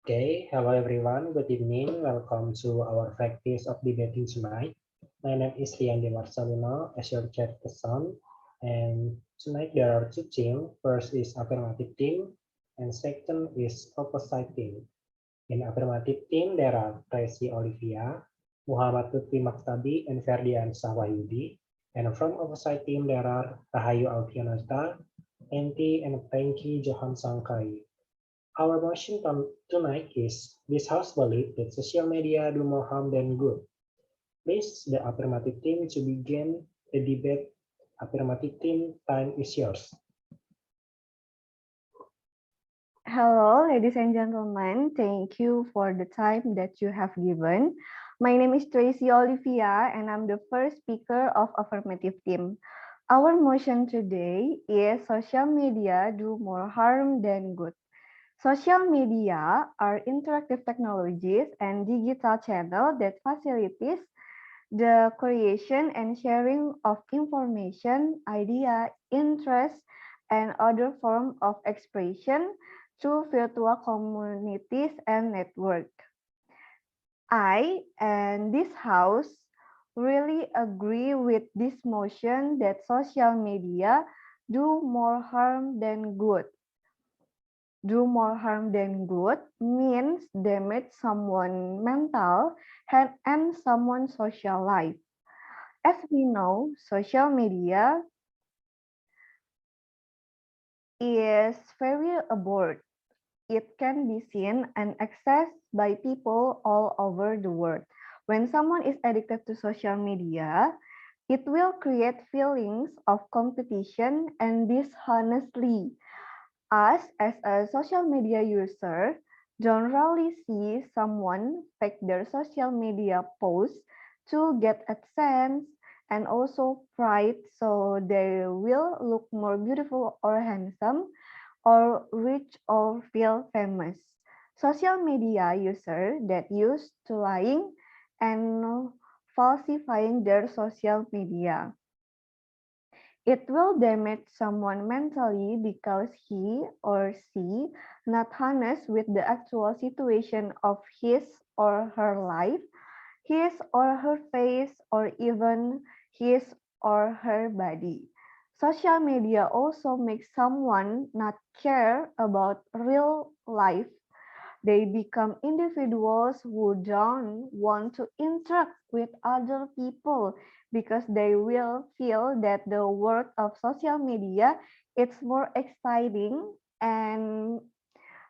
Okay, hello everyone. Good evening. Welcome to our practice of debating tonight. My name is Rian Marcelino, as your chairperson. And tonight there are two teams. First is affirmative team, and second is opposite team. In affirmative team, there are Tracy Olivia, Muhammad Lutfi Maktabi, and Ferdian Sahwayudi. And from opposite team, there are Rahayu Alfianata, Enti, and Frankie Johan Sangkai. Our motion tonight is this house believes that social media do more harm than good. Please, the affirmative team to begin the debate. Affirmative team, time is yours. Hello, ladies and gentlemen. Thank you for the time that you have given. My name is Tracy Olivia, and I'm the first speaker of Affirmative Team. Our motion today is social media do more harm than good. Social media are interactive technologies and digital channels that facilitate the creation and sharing of information, idea, interests, and other forms of expression through virtual communities and network. I and this house really agree with this motion that social media do more harm than good. Do more harm than good means damage someone's mental health and someone's social life. As we know, social media is very broad. It can be seen and accessed by people all over the world. When someone is addicted to social media, it will create feelings of competition and dishonestly. Us, as a social media user, don't really see someone fake their social media posts to get AdSense and also pride so they will look more beautiful or handsome or rich or feel famous. Social media users that used to lying and falsifying their social media. It will damage someone mentally because he or she not honest with the actual situation of his or her life, his or her face, or even his or her body. Social media also makes someone not care about real life. They become individuals who don't want to interact with other people because they will feel that the world of social media it's more exciting, and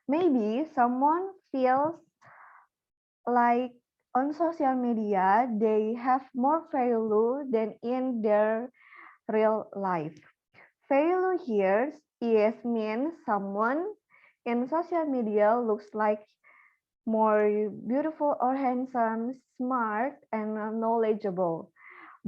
maybe someone feels like on social media they have more value than in their real life. Value here is means someone in social media looks like more beautiful or handsome, smart, and knowledgeable.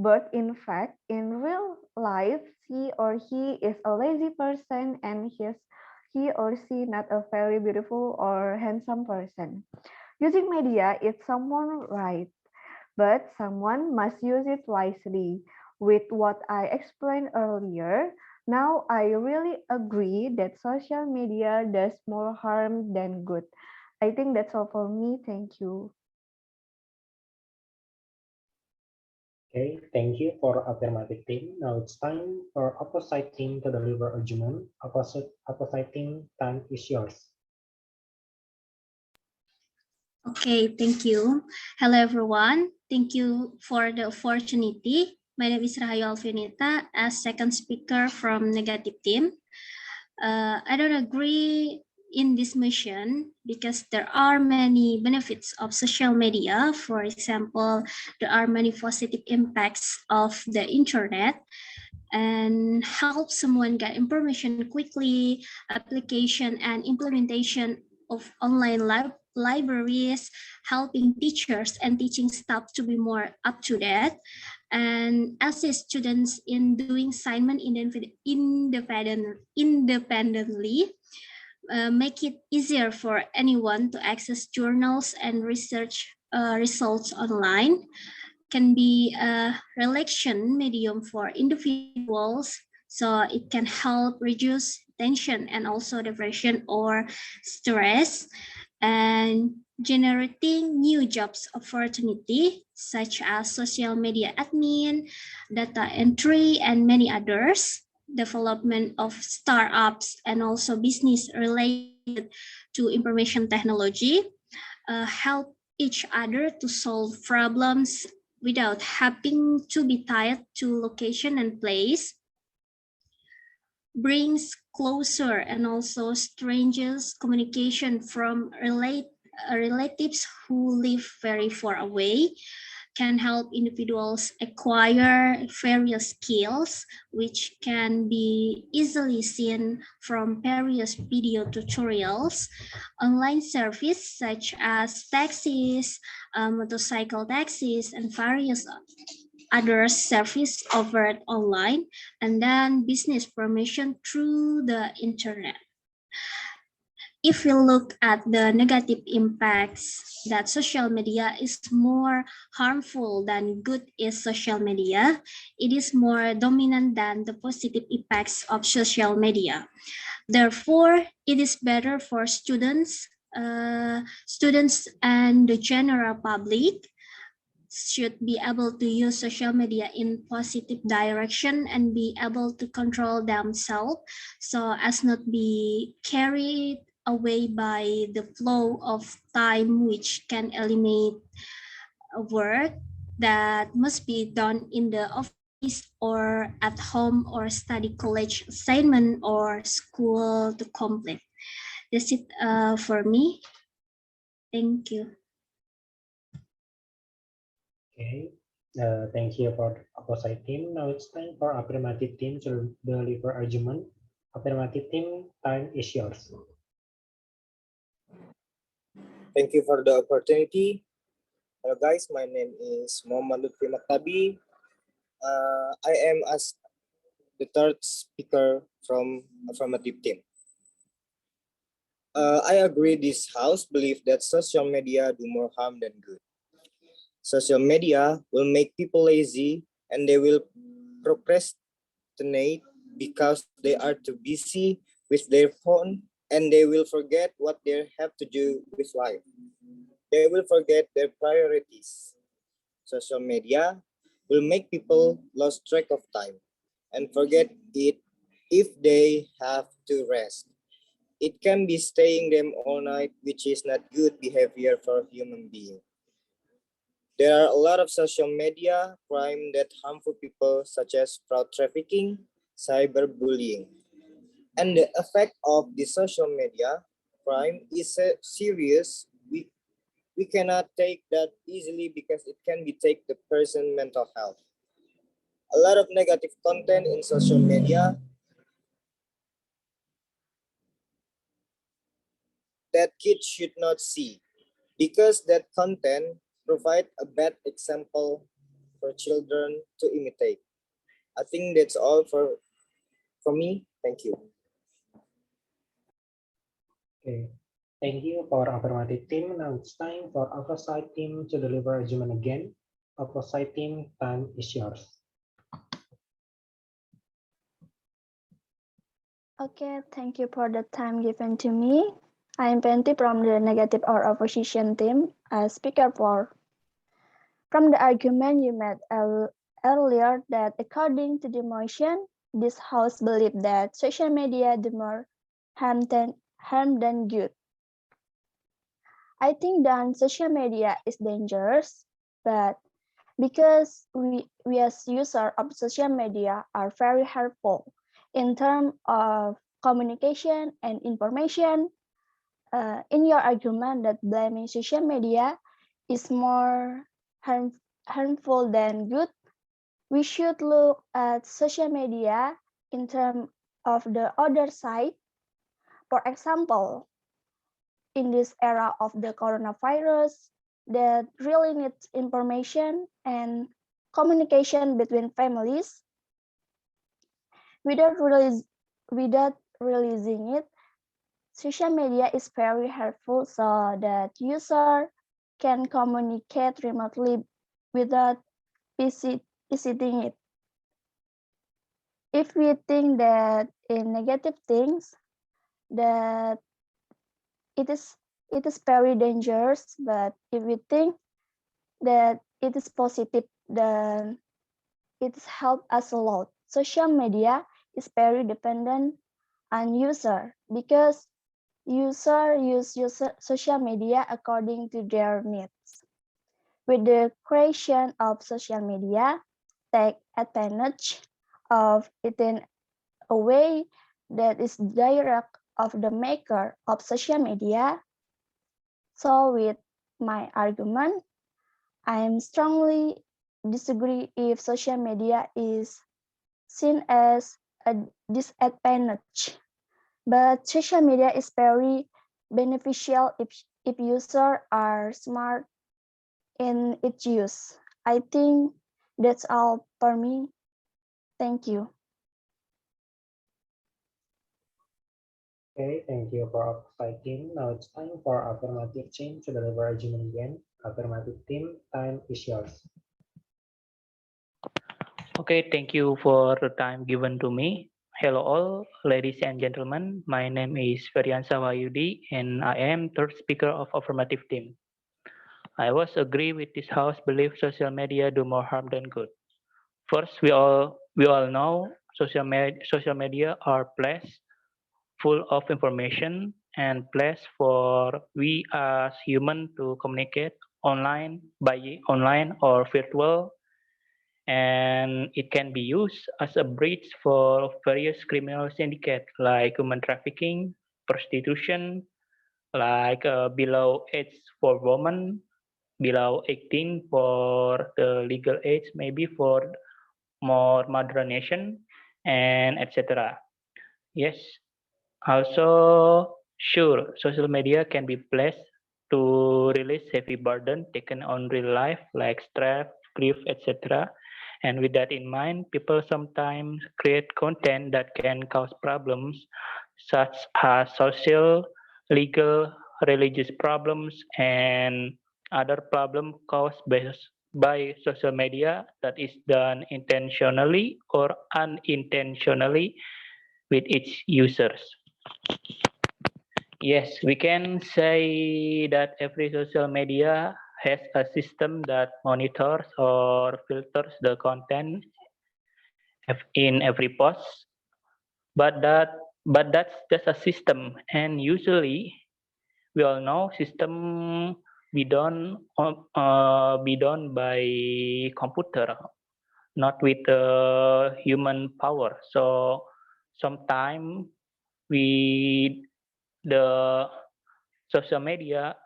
But in fact, in real life, she or he is a lazy person and he or she not a very beautiful or handsome person. Using media is someone right, but someone must use it wisely. With what I explained earlier, now I really agree that social media does more harm than good. I think that's all for me. Thank you. Okay, thank you for affirmative team. Now it's time for opposite team to deliver argument. Opposite team, time is yours. Okay, thank you. Hello, everyone. Thank you for the opportunity. My name is Rahayu Alfinita as second speaker from negative team. I don't agree in this mission because there are many benefits of social media. For example, there are many positive impacts of the internet and help someone get information quickly, application and implementation of online libraries, helping teachers and teaching staff to be more up to date, and assist students in doing assignment independently, make it easier for anyone to access journals and research results online, can be a relaxation medium for individuals, so it can help reduce tension and also depression or stress, and generating new jobs opportunity such as social media admin, data entry, and many others, development of startups and also business related to information technology, help each other to solve problems without having to be tied to location and place, brings closer and also strangers communication from relatives who live very far away, can help individuals acquire various skills which can be easily seen from various video tutorials, online service such as taxis, motorcycle taxis, and various other service offered online, and then business promotion through the internet. If we look at the negative impacts that social media is more harmful than good is social media, it is more dominant than the positive effects of social media. Therefore, it is better for students and the general public should be able to use social media in positive direction and be able to control themselves so as not be carried away by the flow of time which can eliminate work that must be done in the office or at home or study college assignment or school to complete. That's it for me. Thank you. Okay, thank you for opposite team. Now it's time for affirmative team to deliver argument. Affirmative team, time is yours. Thank you for the opportunity. Hello guys, my name is Muhammad Lutfi Maktabi. I am as the third speaker from affirmative team. I agree this house believe that social media do more harm than good. Social media will make people lazy and they will procrastinate because they are too busy with their phone and they will forget what they have to do with life. They will forget their priorities. Social media will make people lose track of time and forget it if they have to rest. It can be staying them all night, which is not good behavior for a human being. There are a lot of social media crime that harmful people such as fraud trafficking, cyberbullying. And the effect of the social media crime is serious. We cannot take that easily because it can be take the person mental health. A lot of negative content in social media that kids should not see because that content provide a bad example for children to imitate. I think that's all for me. Thank you. Okay, thank you for affirmative team. Now it's time for opposite team to deliver argument again. Opposite team, time is yours. Okay, thank you for the time given to me. I am Penti from the negative or opposition team, as speaker for. From the argument you made earlier that according to the motion, this house believed that social media do more harm than good. I think that social media is dangerous, but because we as users of social media are very helpful in terms of communication and information. In your argument that blaming social media is more harmful than good, we should look at social media in terms of the other side. For example, in this era of the coronavirus, that really needs information and communication between families. Without realizing it, social media is very helpful so that user can communicate remotely without visiting it. If we think that in negative things, that it is it is very dangerous, but if we think that it is positive, then it helps us a lot. Social media is very dependent on user because user use social media according to their needs. With the creation of social media, take advantage of it in a way that is direct of the maker of social media. So with my argument, I am strongly disagree if social media is seen as a disadvantage. But social media is very beneficial if users are smart in its use. I think that's all for me. Thank you. Okay, thank you for opposite team. Now it's time for affirmative team to deliver argument again. Affirmative team, time is yours. Okay, thank you for the time given to me. Hello all, ladies and gentlemen. My name is Feryansa Wahyudi and I am third speaker of affirmative team. I was agree with this house belief social media do more harm than good. First, we all know social media are place full of information and place for we as human to communicate online or virtual, and it can be used as a bridge for various criminal syndicates like human trafficking, prostitution, like below age for women, below 18 for the legal age, maybe for more modern nation, and etc. Yes, also sure, social media can be placed to release heavy burden taken on real life like stress, grief, etc. And with that in mind, people sometimes create content that can cause problems such as social, legal, religious problems, and other problem caused by social media that is done intentionally or unintentionally with its users. Yes, we can say that every social media has a system that monitors or filters the content in every post, but that's just a system, and usually we all know system be done by computer, not with human power. So sometimes we the social media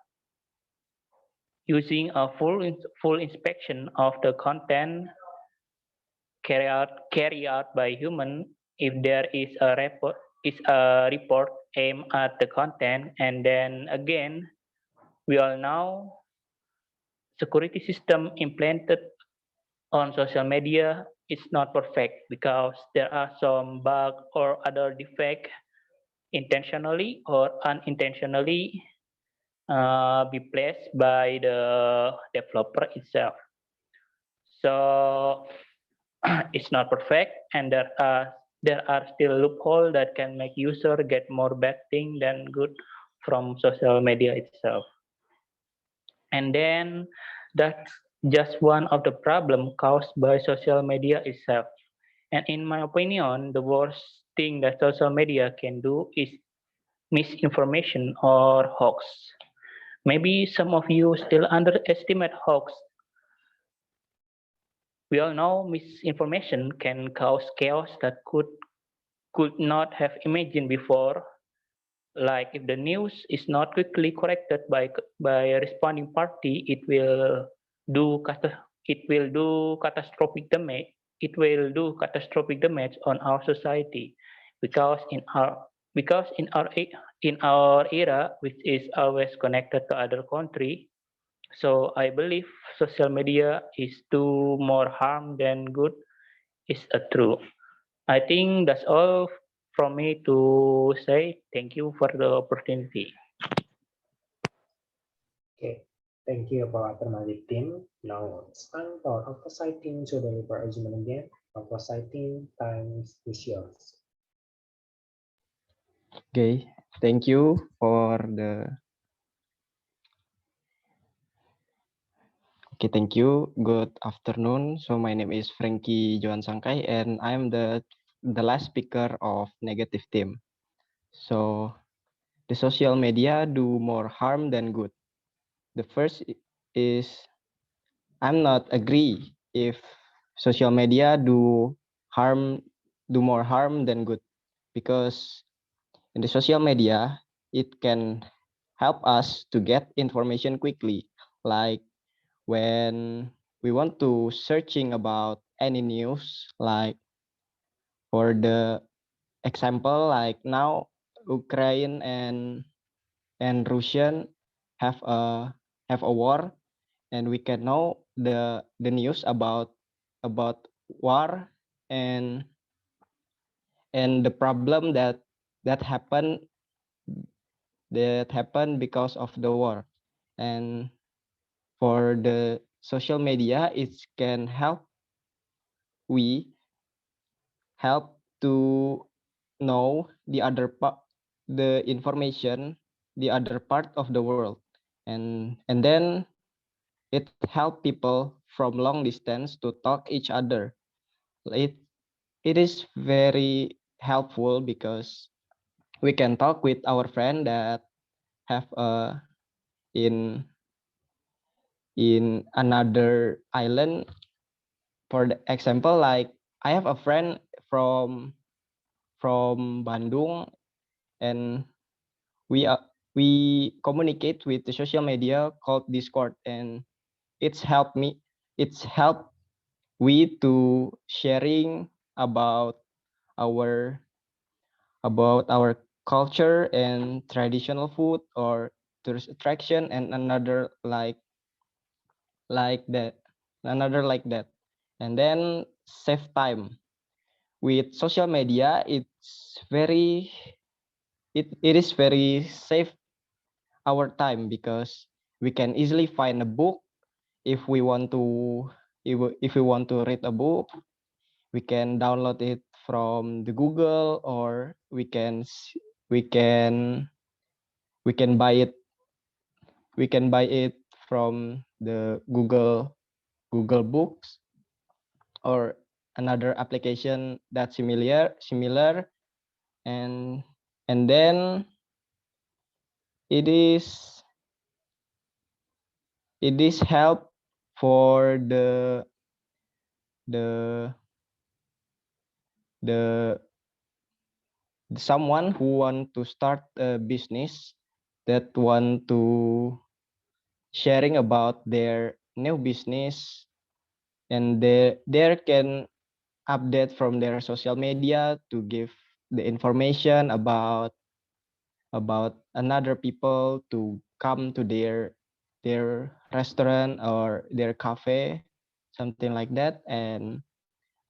using a full inspection of the content carry out by human. If there is a report aimed at the content, and then again we all know security system implanted on social media is not perfect because there are some bug or other defect intentionally or unintentionally be placed by the developer itself. So it's not perfect, and there are still loopholes that can make user get more bad thing than good from social media itself. And then that's just one of the problem caused by social media itself. And in my opinion, the worst thing that social media can do is misinformation or hoax. Maybe some of you still underestimate hoax. We all know misinformation can cause chaos that could not have imagined before. Like if the news is not quickly corrected by a responding party, it will do catastrophic damage. It will do catastrophic damage on our society, because in our era, which is always connected to other country, so I believe social media is do more harm than good is a true. I think that's all from me to say. Thank you for the opportunity. Okay, thank you for affirmative team. Now it's time for opposite team to deliver argument again. Opposite team, time is yours. Okay, thank you for the Okay, thank you. Good afternoon. So my name is Frankie Johan Sangkai, and I am the last speaker of negative team. So the social media do more harm than good. The first is I'm not agree if social media do more harm than good, because in the social media it can help us to get information quickly, like when we want to searching about any news, like for the example, like now Ukraine and Russian have a war, and we can know the news about war and the problem that happened because of the war. And for the social media, it can we help to know the information, the other part of the world, and then it help people from long distance to talk each other. It is very helpful because we can talk with our friend that have in another island. For the example, like I have a friend from Bandung, and we communicate with the social media called Discord, and it's helped we to sharing our about our culture and traditional food or tourist attraction, and another like that and then save time. With social media, it is very save our time, because we can easily find a book if we want to if we want to read a book. We can download it from the Google, or we can buy it from the Google Books, or another application that's similar. and then it is help for the the someone who want to start a business, that want to sharing about their new business, and they can update from their social media to give the information about another people to come to their restaurant or their cafe, something like that. And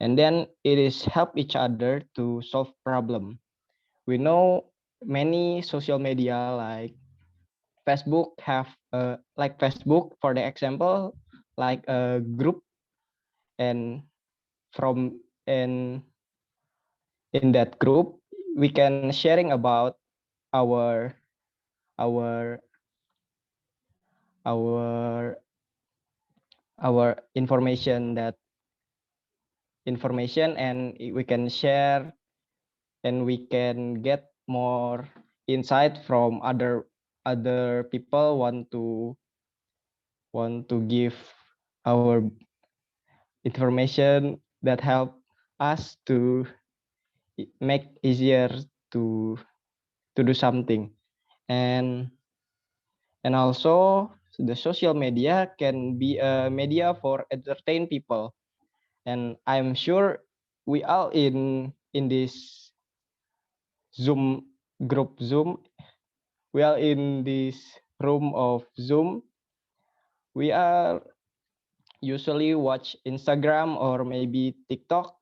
then it is help each other to solve problem. We know many social media like Facebook have like Facebook, for the example, like a group, and from in that group we can sharing about our our our information, and we can share, and we can get more insight from other people want to give our information that help us to make easier to do something. and also the social media can be a media for entertain people, and I'm sure we all in this Zoom Zoom, we are in this room of Zoom. We are usually watch Instagram or maybe TikTok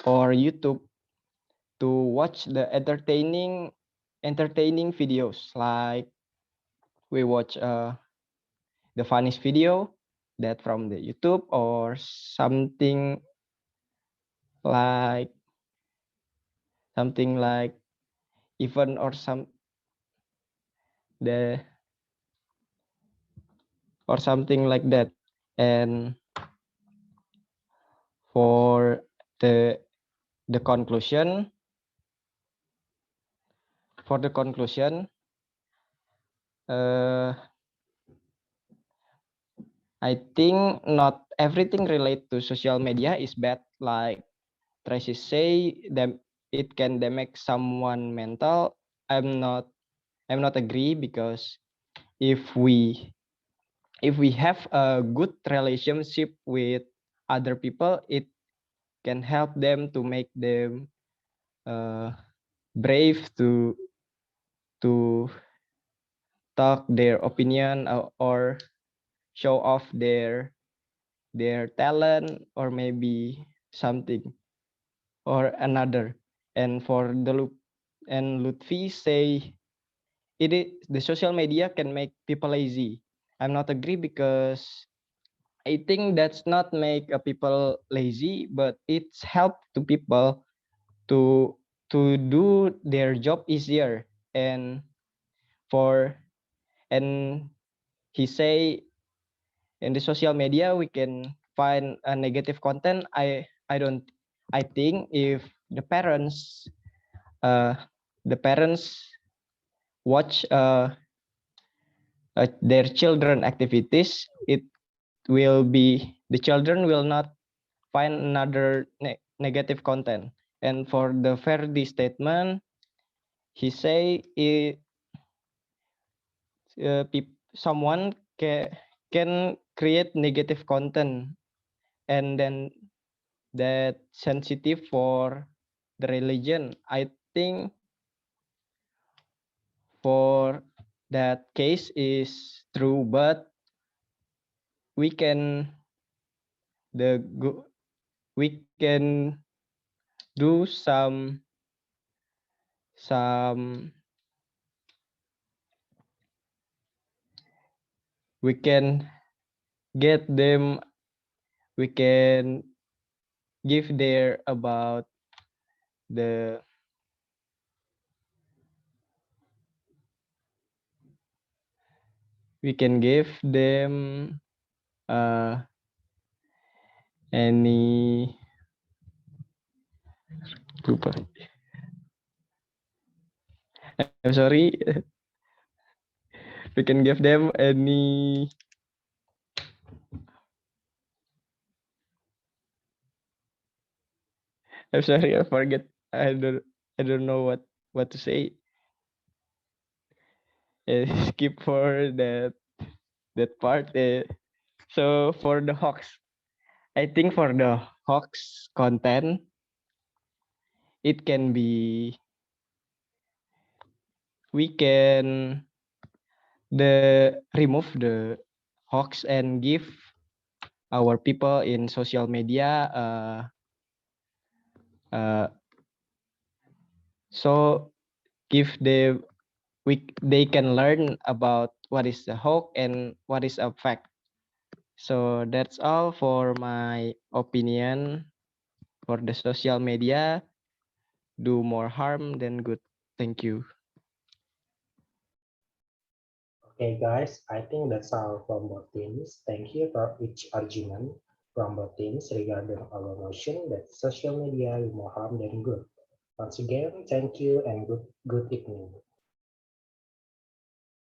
or YouTube to watch the entertaining videos, like we watch the funniest video that from the YouTube, or like something like even or the something like that. And for the conclusion, I think not everything related to social media is bad. Like Tracy say, that it can damage someone mental. I'm not agree, because if we have a good relationship with other people, it can help them to make them brave to talk their opinion, or show off their talent, or maybe something or another. And for Lutfi say the social media can make people lazy. I'm not agree, because I think that's not make a people lazy, but it's help to people to do their job easier. And he say, in the social media we can find a negative content. I think if the parents watch their children activities, it will be, the children will not find another negative content. And for the Verdi statement, he say someone can create negative content, and then that sensitive for the religion. I think for that case is true, but we can we can do some we can get them, we can give their about the we can give them any lupa. I'm sorry. We can give them any I'm sorry, I forget. I don't know what to say. Skip for that part. So for the Hawks, I think for the Hawks content, it can be, we can remove the Hawks and give our people in social media so give they can learn about what is the hawk and what is a fact. So that's all for my opinion. For the social media, do more harm than good. Thank you. Okay, guys, I think that's all from both teams. Thank you for each argument from both teams regarding our motion that social media is more harm than good. Once again, thank you and good evening.